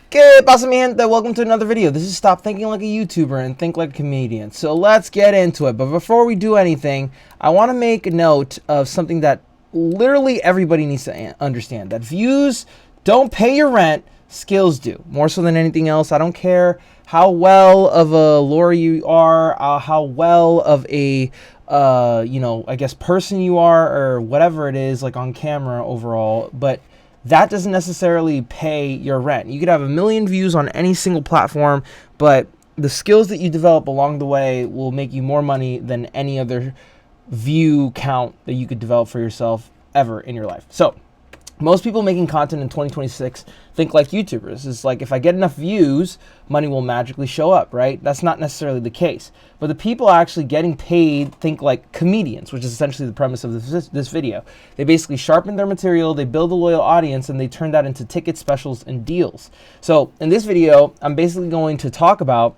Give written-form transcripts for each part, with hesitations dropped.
¿Qué pasa, mi gente? Welcome to another video. This is Stop Thinking Like a YouTuber and Think Like a Comedian. So let's get into it. But before we do anything, I want to make a note of something that literally everybody needs to understand. That views don't pay your rent, skills do. More so than anything else. I don't care how well of a lawyer you are, how well of a I guess person you are, or whatever it is, like on camera overall, but that doesn't necessarily pay your rent. You could have 1 million views on any single platform, but the skills that you develop along the way will make you more money than any other view count that you could develop for yourself ever in your life. So most people making content in 2026 think like YouTubers. It's like, if I get enough views, money will magically show up, right? That's not necessarily the case. But the people actually getting paid think like comedians, which is essentially the premise of this video. They basically sharpen their material, they build a loyal audience, and they turn that into ticket specials and deals. So in this video, I'm basically going to talk about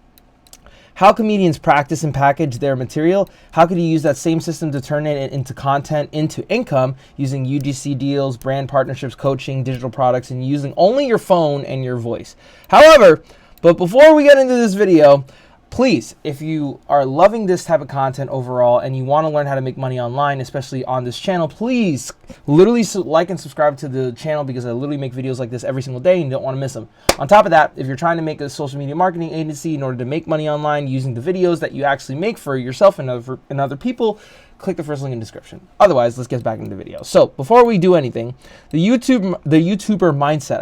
how comedians practice and package their material. How could you use that same system to turn it into content, into income, using UGC deals, brand partnerships, coaching, digital products, and using only your phone and your voice. However, but before we get into this video, please, if you are loving this type of content overall and you want to learn how to make money online, especially on this channel, please literally like and subscribe to the channel, because I literally make videos like this every single day and you don't want to miss them. On top of that, if you're trying to make a social media marketing agency in order to make money online using the videos that you actually make for yourself and other people, click the first link in the description. Otherwise, let's get back into the video. So before we do anything, the YouTuber mindset,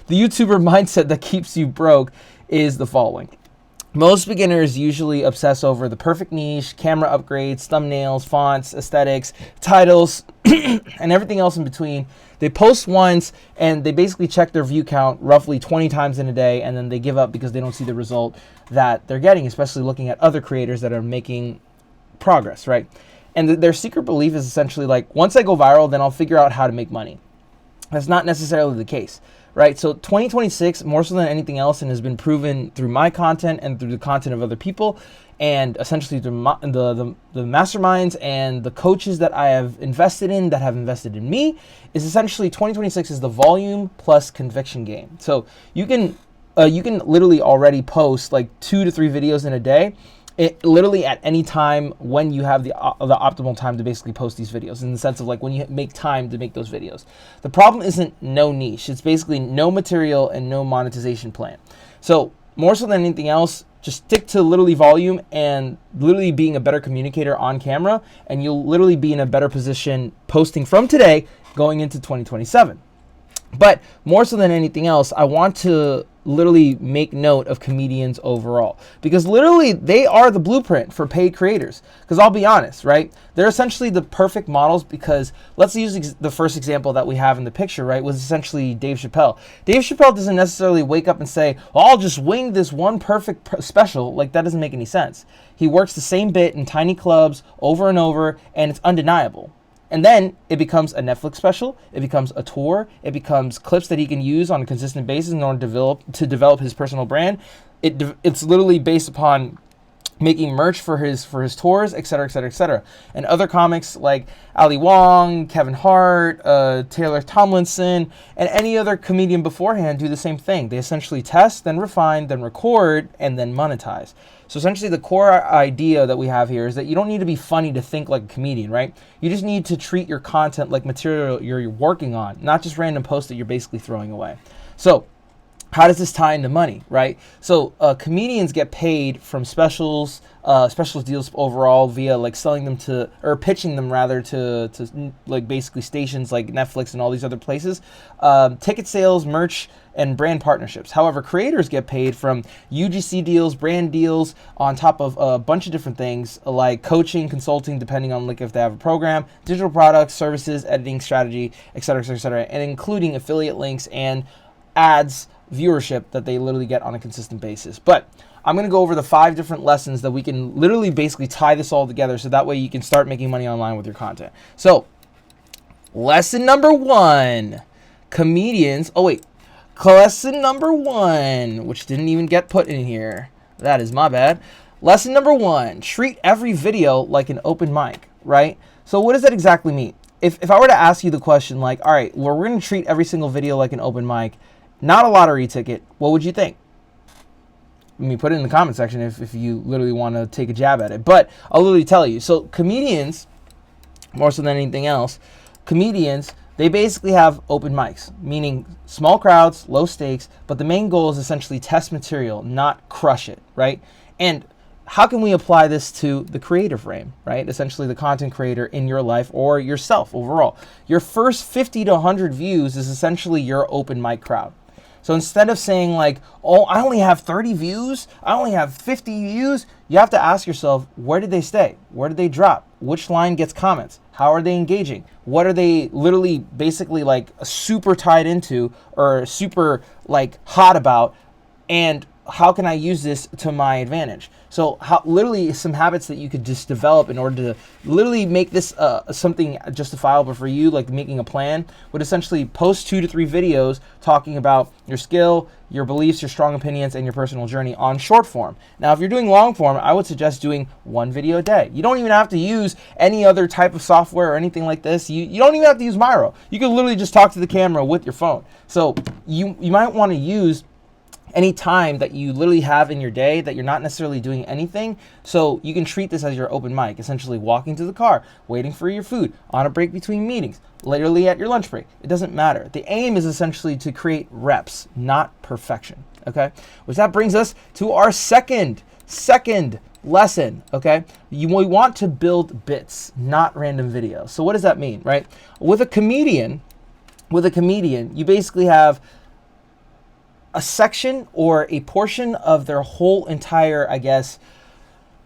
the YouTuber mindset that keeps you broke is the following. Most beginners usually obsess over the perfect niche, camera upgrades, thumbnails, fonts, aesthetics, titles, and everything else in between. They post once and they basically check their view count roughly 20 times in a day, and then they give up because they don't see the result that they're getting, especially looking at other creators that are making progress, right? And their secret belief is essentially like, once I go viral, then I'll figure out how to make money. That's not necessarily the case, right? So 2026, more so than anything else, and has been proven through my content and through the content of other people, and essentially through the masterminds and the coaches that I have invested in, that have invested in me, is essentially 2026 is the volume plus conviction game. So you can literally already post like 2 to 3 videos in a day. Literally at any time when you have the optimal time to basically post these videos, in the sense of like when you make time to make those videos. The problem isn't no niche. It's basically no material and no monetization plan. So more so than anything else, just stick to literally volume and literally being a better communicator on camera, and you'll literally be in a better position posting from today going into 2027. But more so than anything else, I want to literally make note of comedians overall, because literally they are the blueprint for paid creators. Because I'll be honest, right? They're essentially the perfect models, because let's use the first example that we have in the picture, right? Was essentially Dave Chappelle. Dave Chappelle doesn't necessarily wake up and say, oh, I'll just wing this one perfect special. Like, that doesn't make any sense. He works the same bit in tiny clubs over and over, and it's undeniable. And then it becomes a Netflix special, it becomes a tour, it becomes clips that he can use on a consistent basis in order to develop his personal brand. It's literally based upon making merch for his tours, etc., etc., etc. And other comics like Ali Wong, Kevin Hart, Taylor Tomlinson, and any other comedian beforehand do the same thing. They essentially test, then refine, then record, and then monetize. So essentially the core idea that we have here is that you don't need to be funny to think like a comedian, right? You just need to treat your content like material you're working on, not just random posts that you're basically throwing away. So how does this tie into money, right? So comedians get paid from specials deals overall via like selling them to, or pitching them rather to like basically stations like Netflix and all these other places, ticket sales, merch, and brand partnerships. However, creators get paid from UGC deals, brand deals, on top of a bunch of different things like coaching, consulting, depending on like if they have a program, digital products, services, editing strategy, etc., etc., etc., and including affiliate links and ads, viewership that they literally get on a consistent basis. But I'm going to go over the 5 different lessons that we can literally basically tie this all together, so that way you can start making money online with your content. So lesson number 1, lesson number 1, which didn't even get put in here. That is my bad. Lesson number 1, treat every video like an open mic, right? So what does that exactly mean? If I were to ask you the question like, all right, well, we're going to treat every single video like an open mic, not a lottery ticket, what would you think? I mean, put it in the comment section if you literally want to take a jab at it. But I'll literally tell you. So comedians, more so than anything else, comedians, they basically have open mics, meaning small crowds, low stakes, but the main goal is essentially test material, not crush it, right? And how can we apply this to the creator frame, right? Essentially the content creator in your life or yourself overall. Your first 50 to 100 views is essentially your open mic crowd. So instead of saying like, oh, I only have 30 views, I only have 50 views, you have to ask yourself, where did they stay? Where did they drop? Which line gets comments? How are they engaging? What are they literally basically like super tied into or super like hot about? And how can I use this to my advantage? So literally some habits that you could just develop in order to literally make this something justifiable for you, like making a plan, would essentially post 2 to 3 videos talking about your skill, your beliefs, your strong opinions, and your personal journey on short form. Now, if you're doing long form, I would suggest doing 1 video a day. You don't even have to use any other type of software or anything like this. You don't even have to use Miro. You can literally just talk to the camera with your phone. So you might want to use any time that you literally have in your day that you're not necessarily doing anything. So you can treat this as your open mic, essentially walking to the car, waiting for your food, on a break between meetings, literally at your lunch break. It doesn't matter. The aim is essentially to create reps, not perfection, okay? Which that brings us to our second lesson, okay? We want to build bits, not random videos. So what does that mean, right? With a comedian, you basically have a section or a portion of their whole entire, I guess,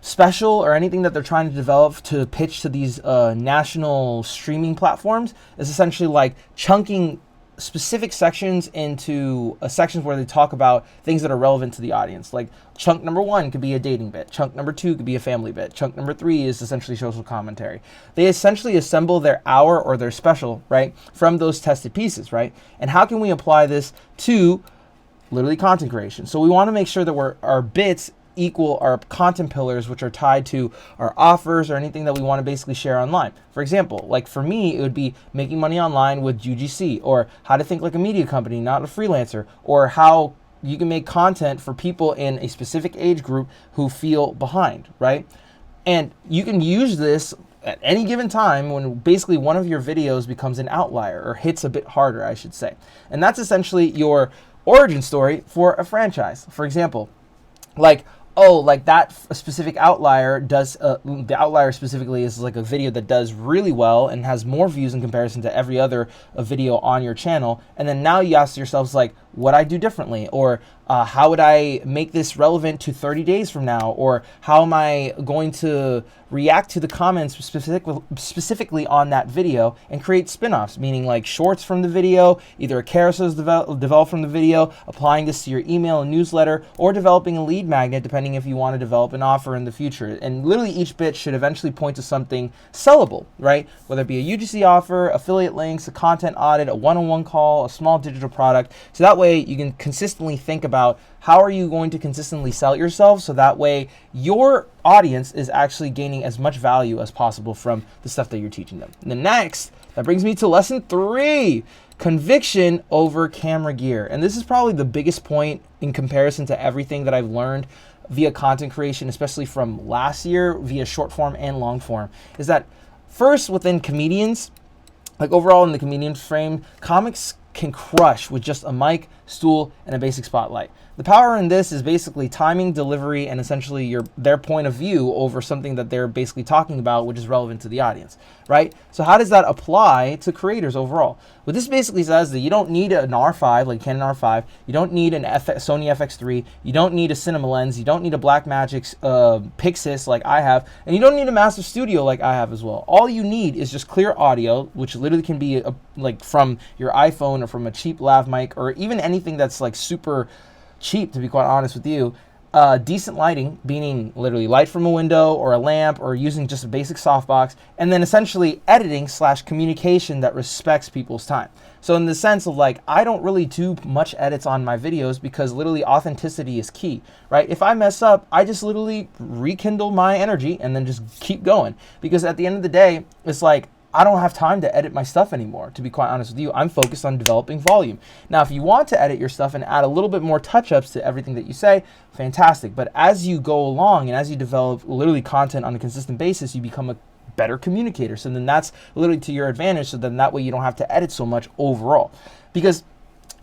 special or anything that they're trying to develop to pitch to these national streaming platforms is essentially like chunking specific sections into sections where they talk about things that are relevant to the audience. Like chunk number 1 could be a dating bit. Chunk number 2 could be a family bit. Chunk number 3 is essentially social commentary. They essentially assemble their hour or their special, right, from those tested pieces, right? And how can we apply this to literally content creation? So we want to make sure that our bits equal our content pillars, which are tied to our offers or anything that we want to basically share online. For example, like for me, it would be making money online with UGC, or how to think like a media company, not a freelancer, or how you can make content for people in a specific age group who feel behind, right? And you can use this at any given time when basically one of your videos becomes an outlier or hits a bit harder, I should say. And that's essentially your origin story for a franchise. For example, like, oh, like that specific outlier does, the outlier specifically is like a video that does really well and has more views in comparison to every other video on your channel. And then now you ask yourselves like, what I do differently, or how would I make this relevant to 30 days from now, or how am I going to react to the comments specifically on that video and create spin-offs, meaning like shorts from the video, either a carousel is developed from the video, applying this to your email and newsletter, or developing a lead magnet, depending if you want to develop an offer in the future. And literally each bit should eventually point to something sellable, right? Whether it be a UGC offer, affiliate links, a content audit, a one-on-one call, a small digital product. So that way you can consistently think about how are you going to consistently sell yourself, so that way your audience is actually gaining as much value as possible from the stuff that you're teaching them. And the next, that brings me to lesson 3, conviction over camera gear. And this is probably the biggest point in comparison to everything that I've learned via content creation, especially from last year via short form and long form, is that first within comedians, like overall in the comedian frame, comics can crush with just a mic, stool, and a basic spotlight. The power in this is basically timing, delivery, and essentially their point of view over something that they're basically talking about, which is relevant to the audience, right? So how does that apply to creators overall? What this basically says that you don't need an R5, like Canon R5, you don't need an Sony FX3, you don't need a cinema lens, you don't need a Blackmagic Pixis like I have, and you don't need a massive studio like I have as well. All you need is just clear audio, which literally can be like from your iPhone or from a cheap lav mic, or even anything that's like super cheap, to be quite honest with you. Decent lighting, meaning literally light from a window or a lamp, or using just a basic softbox, and then essentially editing / communication that respects people's time. So in the sense of like, I don't really do much edits on my videos because literally authenticity is key, right? If I mess up, I just literally rekindle my energy and then just keep going, because at the end of the day, it's like, I don't have time to edit my stuff anymore, to be quite honest with you. I'm focused on developing volume. Now, if you want to edit your stuff and add a little bit more touch-ups to everything that you say, fantastic. But as you go along and as you develop literally content on a consistent basis, you become a better communicator. So then that's literally to your advantage. So then that way you don't have to edit so much overall. Because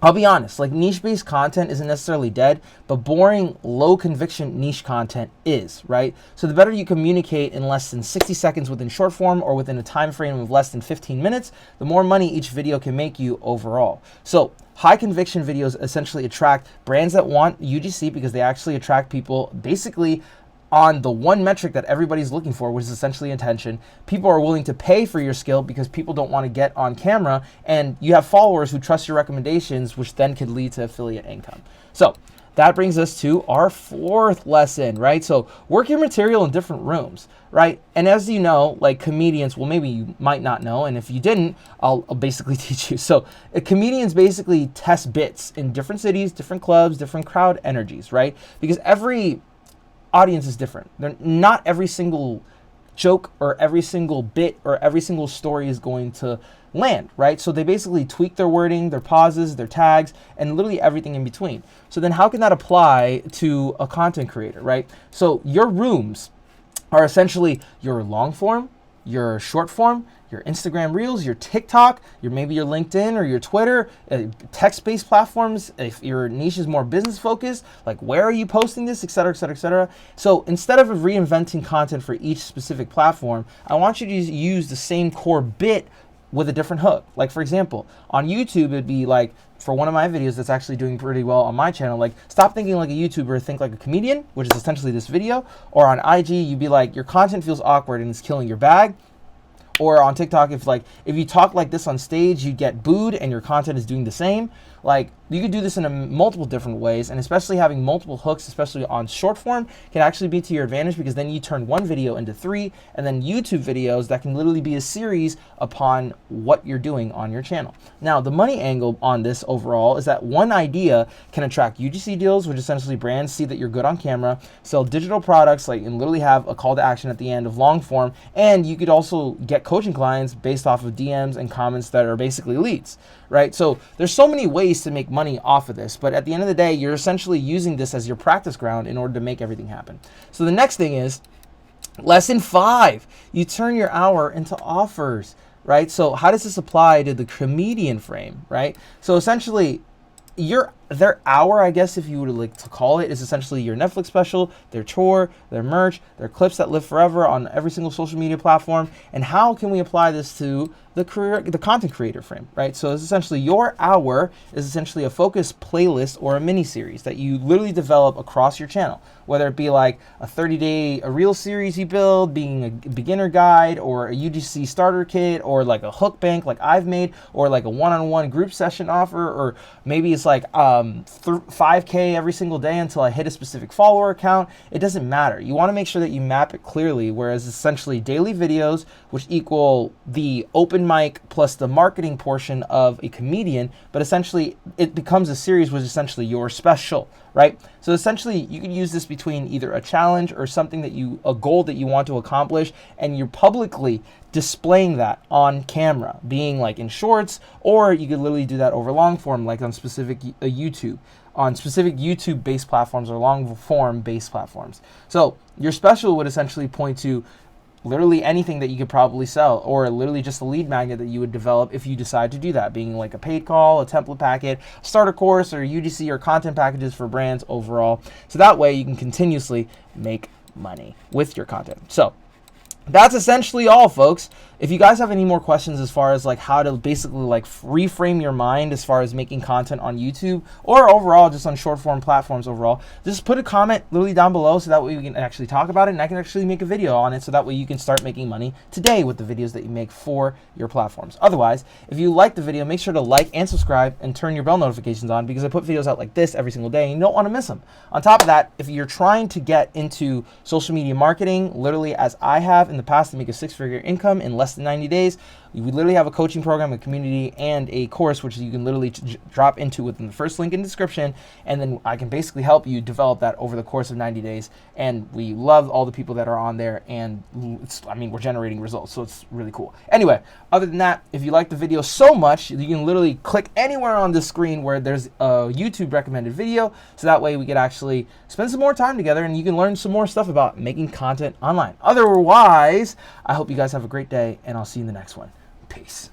I'll be honest, like niche-based content isn't necessarily dead, but boring, low-conviction niche content is, right? So the better you communicate in less than 60 seconds within short form or within a time frame of less than 15 minutes, the more money each video can make you overall. So high-conviction videos essentially attract brands that want UGC because they actually attract people basically on the one metric that everybody's looking for, which is essentially attention. People are willing to pay for your skill because people don't want to get on camera, and you have followers who trust your recommendations, which then could lead to affiliate income. So that brings us to our fourth lesson, right? So work your material in different rooms, right? And as you know, like comedians, well, maybe you might not know, and if you didn't, I'll basically teach you. So comedians basically test bits in different cities, different clubs, different crowd energies, right? Because every audience is different. Not every single joke or every single bit or every single story is going to land, right? So they basically tweak their wording, their pauses, their tags, and literally everything in between. So then how can that apply to a content creator, right? So your rooms are essentially your long form, your short form, your Instagram Reels, your TikTok, maybe your LinkedIn or your Twitter, text-based platforms. If your niche is more business focused, like where are you posting this, et cetera, et cetera, et cetera. So instead of reinventing content for each specific platform, I want you to use the same core bit with a different hook. Like for example, on YouTube, it'd be like, for one of my videos that's actually doing pretty well on my channel, like stop thinking like a YouTuber, think like a comedian, which is essentially this video. Or on IG, you'd be like, your content feels awkward and it's killing your bag. Or on TikTok, if you talk like this on stage, you get booed and your content is doing the same. Like you could do this in multiple different ways, and especially having multiple hooks, especially on short form, can actually be to your advantage because then you turn one video into 3, and then YouTube videos that can literally be a series upon what you're doing on your channel. Now, the money angle on this overall is that one idea can attract UGC deals, which essentially brands see that you're good on camera, sell digital products, like and literally have a call to action at the end of long form, and you could also get coaching clients based off of DMs and comments that are basically leads, right? So there's so many ways to make money off of this, but at the end of the day, you're essentially using this as your practice ground in order to make everything happen. So the next thing is lesson 5. You turn your hour into offers, right? So how does this apply to the comedian frame, right? So essentially, their hour, I guess if you would like to call it, is essentially your Netflix special, their tour, their merch, their clips that live forever on every single social media platform. And how can we apply this to the content creator frame, right? So it's essentially your hour is essentially a focused playlist or a mini series that you literally develop across your channel, whether it be like a 30-day reel series you build, being a beginner guide, or a UGC starter kit, or like a hook bank like I've made, or like a one-on-one group session offer, or maybe it's like 5K every single day until I hit a specific follower count. It doesn't matter. You want to make sure that you map it clearly, whereas essentially daily videos, which equal the open mic plus the marketing portion of a comedian, but essentially it becomes a series which is essentially your special, right? So essentially you can use this between either a challenge or something that a goal that you want to accomplish, and you're publicly displaying that on camera, being like in shorts, or you could literally do that over long form, like on specific YouTube, on specific YouTube based platforms or long form based platforms. So your special would essentially point to literally anything that you could probably sell, or literally just a lead magnet that you would develop if you decide to do that, being like a paid call, a template packet, starter course, or UGC or content packages for brands overall. So that way you can continuously make money with your content. So that's essentially all, folks. If you guys have any more questions as far as like how to basically like reframe your mind as far as making content on YouTube or overall just on short form platforms overall, just put a comment literally down below so that way we can actually talk about it, and I can actually make a video on it so that way you can start making money today with the videos that you make for your platforms. Otherwise, if you like the video, make sure to like and subscribe and turn your bell notifications on, because I put videos out like this every single day and you don't want to miss them. On top of that, if you're trying to get into social media marketing, literally as I have in the past, to make a 6-figure income in less than 90 days, We literally have a coaching program, a community, and a course which you can literally drop into within the first link in the description, and then I can basically help you develop that over the course of 90 days. And we love all the people that are on there, and we're generating results, so it's really cool. Anyway, other than that, if you like the video so much, you can literally click anywhere on the screen where there's a YouTube recommended video, so that way we could actually spend some more time together and you can learn some more stuff about making content online. Otherwise, I hope you guys have a great day, and I'll see you in the next one. Peace.